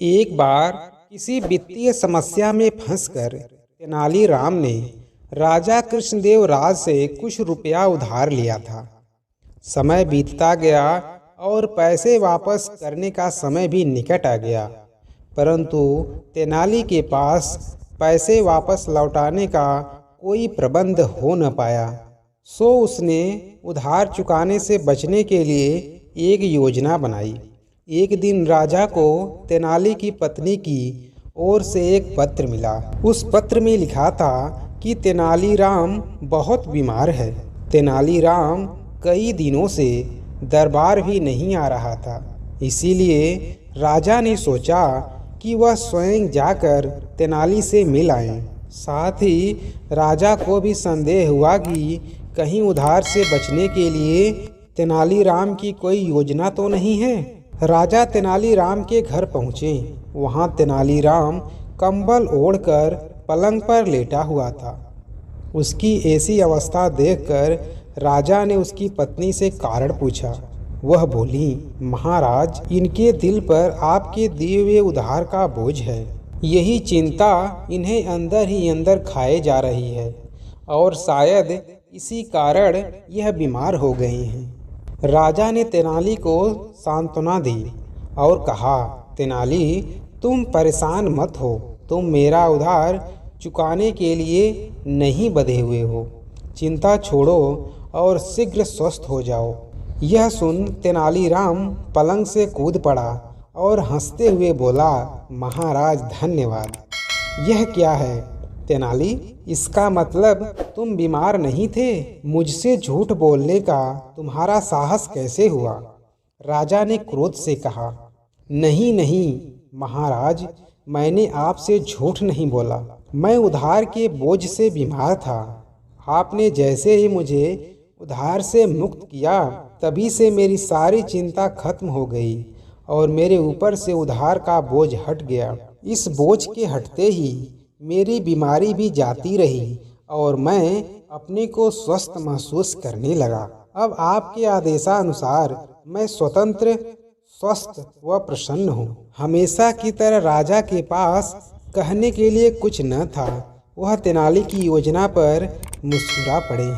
एक बार किसी वित्तीय समस्या में फंसकर तेनालीराम ने राजा कृष्णदेव राज से कुछ रुपया उधार लिया था। समय बीतता गया और पैसे वापस करने का समय भी निकट आ गया, परंतु तेनाली के पास पैसे वापस लौटाने का कोई प्रबंध हो न पाया। सो उसने उधार चुकाने से बचने के लिए एक योजना बनाई। एक दिन राजा को तेनाली की पत्नी की ओर से एक पत्र मिला। उस पत्र में लिखा था कि तेनालीराम बहुत बीमार है। तेनालीराम कई दिनों से दरबार भी नहीं आ रहा था, इसीलिए राजा ने सोचा कि वह स्वयं जाकर तेनाली से मिल आए। साथ ही राजा को भी संदेह हुआ कि कहीं उधार से बचने के लिए तेनालीराम की कोई योजना तो नहीं है। राजा तेनालीराम के घर पहुँचे। वहाँ तेनालीराम कंबल ओढ़कर पलंग पर लेटा हुआ था। उसकी ऐसी अवस्था देखकर राजा ने उसकी पत्नी से कारण पूछा। वह बोली, महाराज, इनके दिल पर आपके दिए हुए उधार का बोझ है। यही चिंता इन्हें अंदर ही अंदर खाए जा रही है और शायद इसी कारण यह बीमार हो गए हैं। राजा ने तेनाली को सांत्वना दी और कहा, तेनाली, तुम परेशान मत हो। तुम मेरा उधार चुकाने के लिए नहीं बंधे हुए हो। चिंता छोड़ो और शीघ्र स्वस्थ हो जाओ। यह सुन तेनालीराम पलंग से कूद पड़ा और हंसते हुए बोला, महाराज, धन्यवाद। यह क्या है तेनाली? इसका मतलब तुम बीमार नहीं थे। मुझसे झूठ बोलने का तुम्हारा साहस कैसे हुआ? राजा ने क्रोध से कहा। नहीं नहीं महाराज, मैंने आपसे झूठ नहीं बोला। मैं उधार के बोझ से बीमार था। आपने जैसे ही मुझे उधार से मुक्त किया, तभी से मेरी सारी चिंता खत्म हो गई और मेरे ऊपर से उधार का बोझ हट गया। इस बोझ के हटते ही मेरी बीमारी भी जाती रही और मैं अपने को स्वस्थ महसूस करने लगा। अब आपके आदेशानुसार मैं स्वतंत्र, स्वस्थ व प्रसन्न हूँ। हमेशा की तरह राजा के पास कहने के लिए कुछ न था। वह तेनाली की योजना पर मुस्कुरा पड़े।